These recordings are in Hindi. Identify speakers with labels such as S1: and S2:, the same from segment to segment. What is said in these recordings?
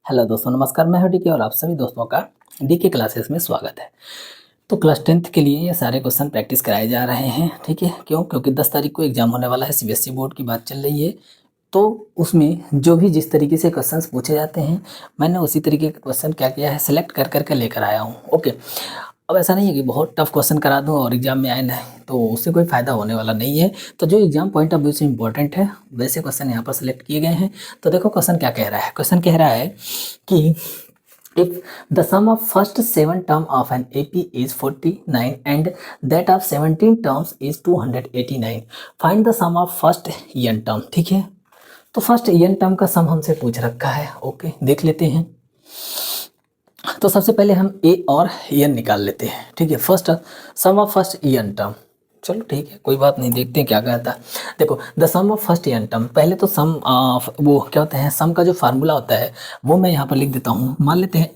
S1: हेलो दोस्तों, नमस्कार। मैं हूं डीके और आप सभी दोस्तों का डीके क्लासेस में स्वागत है। तो क्लास 10th के लिए ये सारे क्वेश्चन प्रैक्टिस कराए जा रहे हैं, ठीक है। क्यों? क्योंकि 10 तारीख को एग्जाम होने वाला है, सीबीएसई बोर्ड की बात चल रही है। तो उसमें जो भी जिस तरीके से क्वेश्चंस पूछे जाते हैं, मैंने उसी तरीके के क्वेश्चन क्या किया है, सिलेक्ट कर करके लेकर आया हूँ। ओके, अब ऐसा नहीं है कि बहुत टफ क्वेश्चन करा दूं और एग्जाम में आए ना, तो उससे कोई फ़ायदा होने वाला नहीं है। तो जो एग्जाम पॉइंट ऑफ व्यू से इंपॉर्टेंट है वैसे क्वेश्चन यहाँ पर सिलेक्ट किए गए हैं। तो देखो क्वेश्चन क्या कह रहा है। क्वेश्चन कह रहा है कि if the sum of first 7 term of an AP is 49 and that of 17 terms is 289, find the sum of first n term। ठीक है, तो फर्स्ट n टर्म का सम हमसे पूछ रखा है। ओके, देख लेते हैं। तो सबसे पहले हम a और n निकाल लेते हैं, ठीक है। First sum of first n term, चलो ठीक है, कोई बात नहीं, देखते हैं क्या कहता है। देखो, the sum of first n term, पहले तो सम वो क्या होता है, सम का जो फार्मूला होता है वो मैं यहाँ पर लिख देता हूँ। मान लेते हैं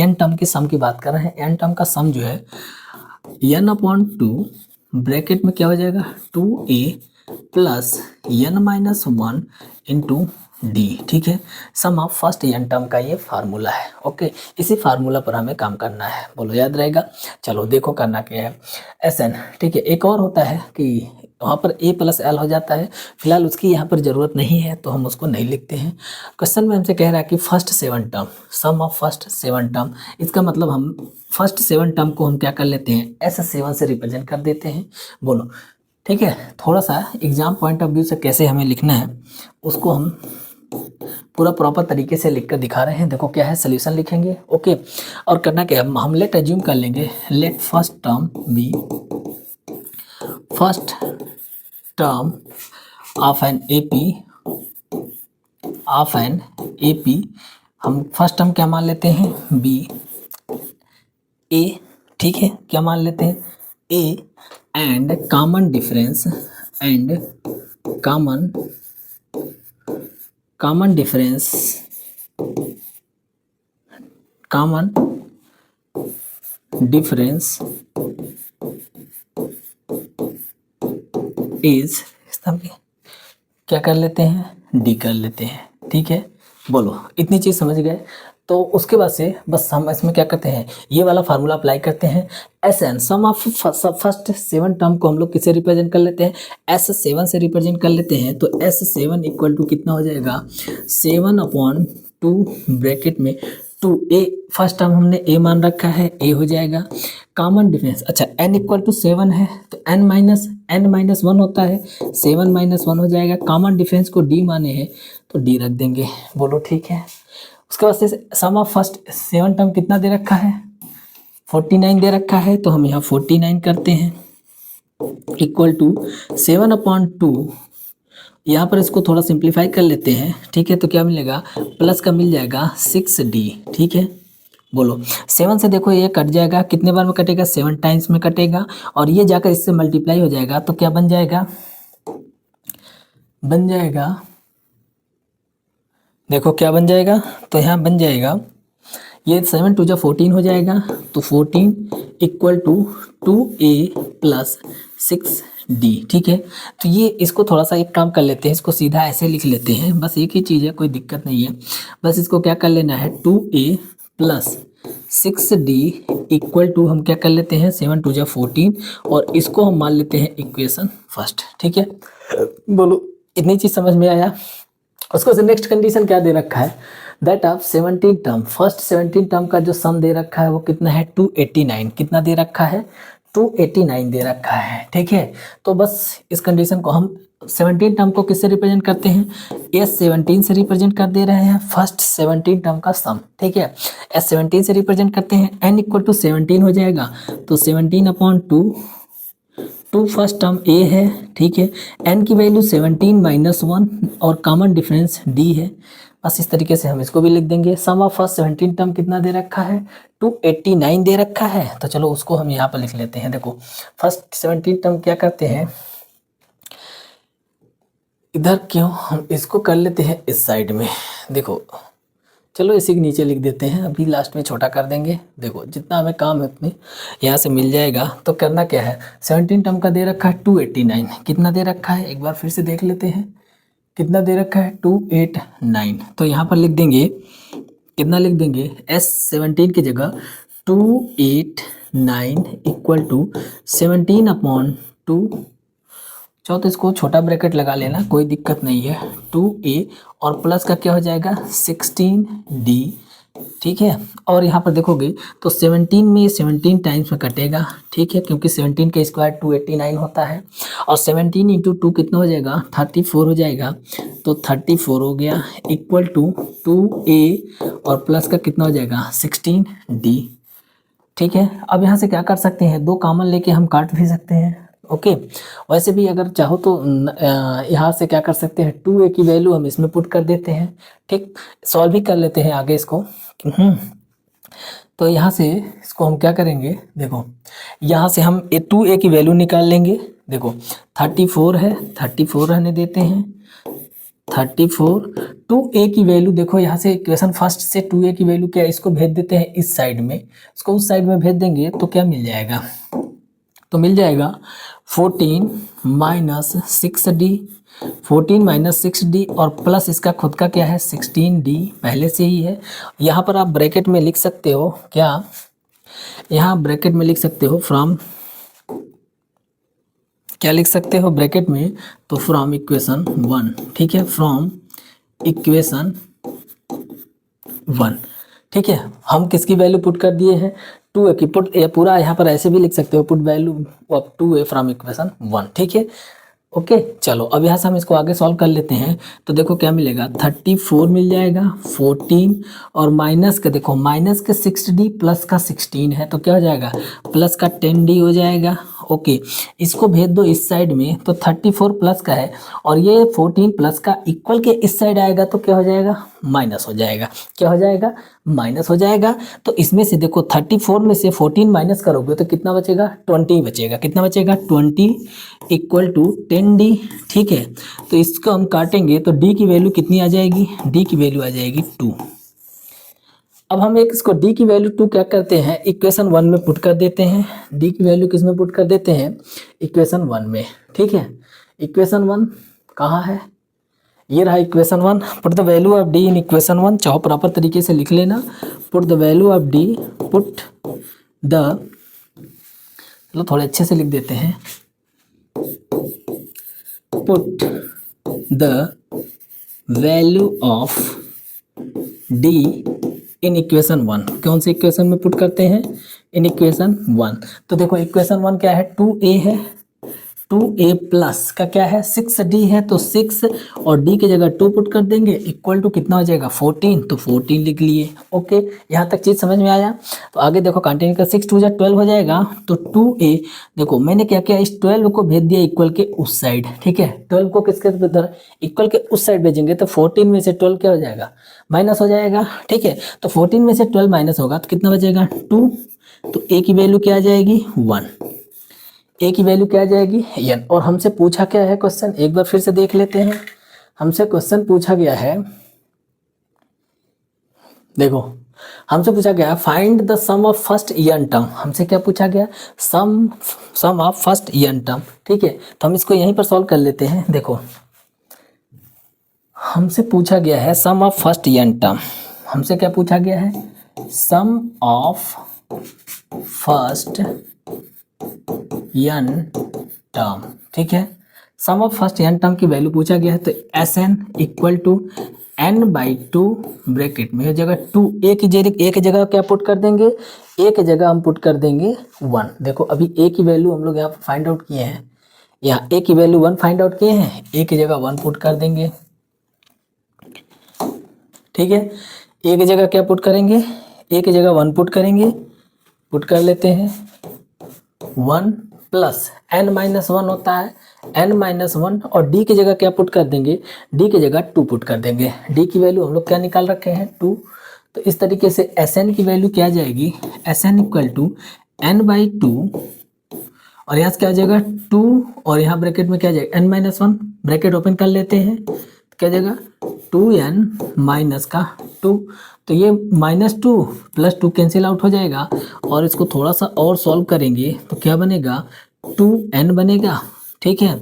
S1: n टर्म के सम की बात कर रहे हैं। n टर्म का सम जो है n/2 ब्रैकेट में क्या हो जाएगा 2a plus n-1 into D, ठीक है। सम ऑफ फर्स्ट n टर्म का ये फार्मूला है। ओके, इसी फार्मूला पर हमें काम करना है। बोलो, याद रहेगा? चलो देखो करना क्या है। Sn, ठीक है। एक और होता है कि वहाँ पर a प्लस एल हो जाता है, फिलहाल उसकी यहाँ पर ज़रूरत नहीं है तो हम उसको नहीं लिखते हैं। क्वेश्चन में हमसे कह रहा है कि first 7 term, sum of first 7 term, इसका मतलब हम फर्स्ट 7 टर्म को हम क्या कर लेते हैं, S7 से रिप्रेजेंट कर देते हैं। बोलो, ठीक है। थोड़ा सा एग्जाम पॉइंट ऑफ व्यू से कैसे हमें लिखना है उसको हम पूरा प्रॉपर तरीके से लिख कर दिखा रहे हैं। देखो क्या है, सोल्यूशन लिखेंगे। ओके, और करना क्या है, हम लेट एज्यूम कर लेंगे, let first term be first term of an AP हम फर्स्ट टर्म क्या मान लेते हैं, बी ए, ठीक है। क्या मान लेते हैं, A and common difference is, क्या कर लेते हैं, डी कर लेते हैं, ठीक है। बोलो, इतनी चीज़ समझ गए? तो उसके बाद से बस हम इसमें क्या करते हैं, ये वाला फार्मूला अप्लाई करते हैं। Sn, sum of first 7 term को हम लोग किसे रिप्रेजेंट कर लेते हैं, S7 से रिप्रेजेंट कर लेते हैं। तो S7 इक्वल टू कितना हो जाएगा, 7/2 ब्रैकेट में 2a, फर्स्ट टर्म हमने a मान रखा है, a हो जाएगा। कॉमन डिफरेंस, अच्छा n इक्वल टू 7 है तो n-1 होता है, 7-1 हो जाएगा। कॉमन डिफरेंस को d माने हैं तो d रख देंगे। बोलो, ठीक है। उसके बाद से सम ऑफ फर्स्ट 7 टर्म कितना दे रखा है, 49 दे रखा है, तो हम यहाँ 49 करते हैं इक्वल टू 7/2। यहाँ पर इसको थोड़ा सिंप्लीफाई कर लेते हैं, ठीक है। तो क्या मिलेगा, प्लस का मिल जाएगा 6d, ठीक है। बोलो, 7 से देखो ये कट जाएगा, कितने बार में कटेगा, 7 टाइम्स में कटेगा, और ये जाकर इससे मल्टीप्लाई हो जाएगा। तो क्या बन जाएगा, देखो क्या बन जाएगा, तो यहाँ बन जाएगा ये 7 2 14 हो जाएगा, तो 14 equal to 2a plus 6d, ठीक है। तो ये इसको थोड़ा सा एक काम कर लेते हैं, इसको सीधा ऐसे लिख लेते हैं, बस एक ही चीज़ है, कोई दिक्कत नहीं है। बस इसको क्या कर लेना है, 2a plus 6d equal to हम क्या कर लेते हैं, 7 2 14, और इसको हम मान लेते हैं इक्वेशन फर्स्ट, ठीक है। बोलो, इतनी चीज़ समझ में आया? उसको से नेक्स्ट कंडीशन क्या दे रखा है, that of 17 term, first 17 term का जो सम दे रखा है वो कितना है, 289। कितना दे रखा है, 289 दे रखा है, ठीक है। तो बस इस कंडीशन को हम 17 टर्म को किससे रिप्रेजेंट करते हैं, S17 से रिप्रेजेंट कर दे रहे हैं, फर्स्ट 17 टर्म का सम, ठीक है। S17 से रिप्रेजेंट करते हैं, n इक्वल टू 17 हो जाएगा, तो 17/2, टू फर्स्ट टर्म a है, ठीक है। n की वैल्यू 17-1 और कॉमन डिफरेंस d है। बस इस तरीके से हम इसको भी लिख देंगे। सम ऑफ फर्स्ट 17 टर्म कितना दे रखा है, 289 दे रखा है, तो चलो उसको हम यहाँ पर लिख लेते हैं। देखो, फर्स्ट 17 टर्म क्या करते हैं, इधर क्यों, हम इसको कर लेते हैं इस साइड में। देखो, चलो इसी के नीचे लिख देते हैं, अभी लास्ट में छोटा कर देंगे। देखो, जितना हमें काम है उतने यहाँ से मिल जाएगा। तो करना क्या है, 17 टर्म का दे रखा है 289, कितना दे रखा है एक बार फिर से देख लेते हैं, कितना दे रखा है 289। तो यहाँ पर लिख देंगे कितना लिख देंगे, S17 की जगह 289 इक्वल टू 17/2। चाहो तो इसको छोटा ब्रैकेट लगा लेना, कोई दिक्कत नहीं है। 2a और प्लस का क्या हो जाएगा 16d, ठीक है। और यहाँ पर देखोगे तो 17 में 17 टाइम्स में कटेगा, ठीक है, क्योंकि 17 का स्क्वायर 289 होता है। और 17 इंटू 2 कितना हो जाएगा 34 हो जाएगा, तो 34 हो गया इक्वल टू 2a और प्लस का कितना हो जाएगा 16d, ठीक है। अब यहाँ से क्या कर सकते हैं, 2 कॉमन लेके हम काट भी सकते हैं, ओके। वैसे भी अगर चाहो तो यहाँ से क्या कर सकते हैं, 2a की वैल्यू हम इसमें पुट कर देते हैं, ठीक। सॉल्व भी कर लेते हैं आगे इसको। तो यहाँ से इसको हम क्या करेंगे, देखो यहाँ से हम 2a की वैल्यू निकाल लेंगे। देखो 34 है, 34 रहने देते हैं, 34 2a की वैल्यू, देखो यहाँ से इक्वेशन फर्स्ट से 2a की वैल्यू क्या है, इसको भेज देते हैं इस साइड में, इसको उस साइड में भेज देंगे तो क्या मिल जाएगा, तो मिल जाएगा 14 माइनस 6d, 14 माइनस 6d और प्लस इसका खुद का क्या है 16d पहले से ही है। यहाँ पर आप ब्रैकेट में लिख सकते हो क्या, यहाँ ब्रैकेट में लिख सकते हो फ्रॉम, क्या लिख सकते हो ब्रैकेट में, तो फ्रॉम इक्वेशन 1, ठीक है, फ्रॉम इक्वेशन 1, ठीक है। हम किसकी वैल्यू पुट कर दिए हैं 2a की, पुट या पूरा यहाँ पर ऐसे भी लिख सकते हो, put value of 2a from equation 1, ठीक है, ओके। चलो अब यहाँ से हम इसको आगे सॉल्व कर लेते हैं। तो देखो क्या मिलेगा 34 मिल जाएगा, 14 और माइनस का, देखो माइनस का 6d प्लस का 16 है, तो क्या हो जाएगा प्लस का 10d हो जाएगा, ओके। इसको भेज दो इस साइड में, तो 34 प्लस का है और ये 14 प्लस का इक्वल के इस साइड आएगा तो क्या हो जाएगा माइनस हो जाएगा, क्या हो जाएगा माइनस हो जाएगा। तो इसमें से देखो 34 में से 14 माइनस करोगे तो कितना बचेगा 20 बचेगा, कितना बचेगा 20 इक्वल टू 10d, ठीक है। तो इसको हम काटेंगे तो d की वैल्यू कितनी आ जाएगी, d की वैल्यू आ जाएगी 2। अब हम एक इसको d की वैल्यू 2 क्या करते हैं इक्वेशन 1 में पुट कर देते हैं, d की वैल्यू किस में पुट कर देते हैं इक्वेशन 1 में, ठीक है। इक्वेशन 1 कहाँ है, ये रहा equation 1, put the value of d in equation 1, चाहो प्रॉपर तरीके से लिख लेना, put the value of d, put the, चलो थोड़े अच्छे से लिख देते हैं, put the value of d in equation 1, कौन से इक्वेशन में पुट करते हैं इन इक्वेशन 1। तो देखो इक्वेशन 1 क्या है 2a है, 2a प्लस का क्या है 6d है, तो 6 और d की जगह 2 पुट कर देंगे इक्वल टू कितना हो जाएगा 14, तो 14 लिख लिए, ओके। यहाँ तक चीज़ समझ में आया। तो आगे देखो कंटिन्यू कर, 6 2 जा 12 हो जाएगा, तो 2a, देखो मैंने क्या किया इस 12 को भेज दिया इक्वल के उस साइड, ठीक है। 12 को किसके इधर इक्वल के उस साइड भेजेंगे तो 14 में से 12 क्या हो जाएगा माइनस हो जाएगा, ठीक है। तो 14 में से 12 माइनस होगा तो कितना बचेगा 2, तो a की वैल्यू क्या आ जाएगी 1, ए की वैल्यू क्या आ जाएगी n। और हमसे पूछा क्या है क्वेश्चन, एक बार फिर से देख लेते हैं। हमसे क्वेश्चन पूछा गया है, देखो हमसे पूछा गया find the sum of first n term, हमसे क्या पूछा गया sum of first n term, ठीक है। तो हम इसको यहीं पर सॉल्व कर लेते हैं। देखो हमसे पूछा गया है सम ऑफ फर्स्ट n टर्म, हमसे क्या पूछा गया है सम ऑफ फर्स्ट n टर्म, ठीक है। सम ऑफ फर्स्ट n टर्म की वैल्यू पूछा गया है, तो Sn equal to n/2 bracket में हो जाएगा 2, a की जगह क्या पुट कर देंगे, a की जगह हम पुट कर देंगे 1। देखो अभी a की वैल्यू हम लोग यहाँ पर फाइंड आउट किए हैं, यहाँ a की वैल्यू 1 फाइंड आउट किए हैं, a की जगह 1 पुट कर देंगे, ठीक है। a की जगह क्या पुट करेंगे, a की जगह 1 पुट करेंगे, पुट कर लेते हैं 1 प्लस n-1 होता है n-1, और d की जगह क्या पुट कर देंगे, d की जगह 2 पुट कर देंगे, d की वैल्यू हम लोग क्या निकाल रखे हैं 2। तो इस तरीके से Sn की वैल्यू क्या आ जाएगी Sn इक्वल टू n/2, और यहाँ से क्या आ जाएगा 2, और यहाँ ब्रैकेट में क्या आ जाएगा n-1, ब्रैकेट ओपन कर लेते हैं, तो क्या आ जाएगा 2n माइनस का 2, तो ये -2 + 2 कैंसिल आउट हो जाएगा, और इसको थोड़ा सा और सॉल्व करेंगे तो क्या बनेगा 2n बनेगा, ठीक है।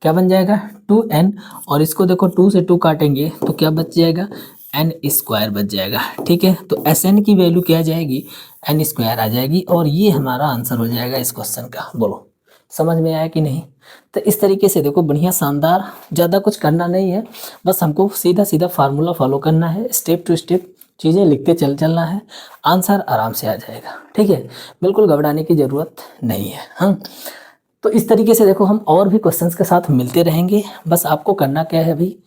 S1: क्या बन जाएगा 2n, और इसको देखो 2 से 2 काटेंगे तो क्या बच जाएगा एन स्क्वायर बच जाएगा। ठीक है, तो एस एन की वैल्यू क्या आ जाएगी, एन स्क्वायर आ जाएगी, और ये हमारा आंसर हो जाएगा इस क्वेश्चन का। बोलो समझ में आया कि नहीं। तो इस तरीके से देखो, बढ़िया शानदार, ज़्यादा कुछ करना नहीं है, बस हमको सीधा सीधा फार्मूला फॉलो करना है, स्टेप टू स्टेप चीज़ें लिखते चलना है, आंसर आराम से आ जाएगा। ठीक है, बिल्कुल घबराने की ज़रूरत नहीं है। हाँ, तो इस तरीके से देखो, हम और भी क्वेश्चंस के साथ मिलते रहेंगे। बस आपको करना क्या है भाई,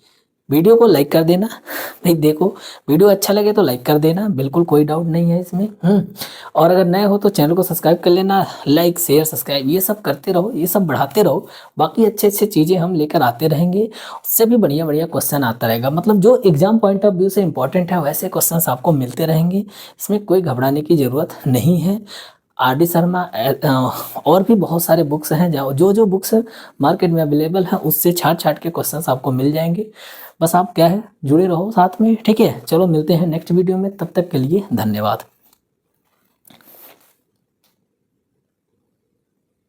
S1: वीडियो को लाइक कर देना भाई। देखो, वीडियो अच्छा लगे तो लाइक कर देना, बिल्कुल कोई डाउट नहीं है इसमें। और अगर नए हो तो चैनल को सब्सक्राइब कर लेना, लाइक शेयर सब्सक्राइब ये सब करते रहो, ये सब बढ़ाते रहो। बाकी अच्छे अच्छे चीज़ें हम लेकर आते रहेंगे, उससे भी बढ़िया बढ़िया क्वेश्चन आता रहेगा। मतलब जो एग्जाम पॉइंट ऑफ व्यू से इंपॉर्टेंट है वैसे क्वेश्चन आपको मिलते रहेंगे, इसमें कोई घबराने की ज़रूरत नहीं है। आर डी शर्मा और भी बहुत सारे बुक्स हैं, जो जो बुक्स मार्केट में अवेलेबल हैं उससे छाट छाट के क्वेश्चंस आपको मिल जाएंगे। बस आप क्या है, जुड़े रहो साथ में। ठीक है, चलो मिलते हैं नेक्स्ट वीडियो में, तब तक के लिए धन्यवाद।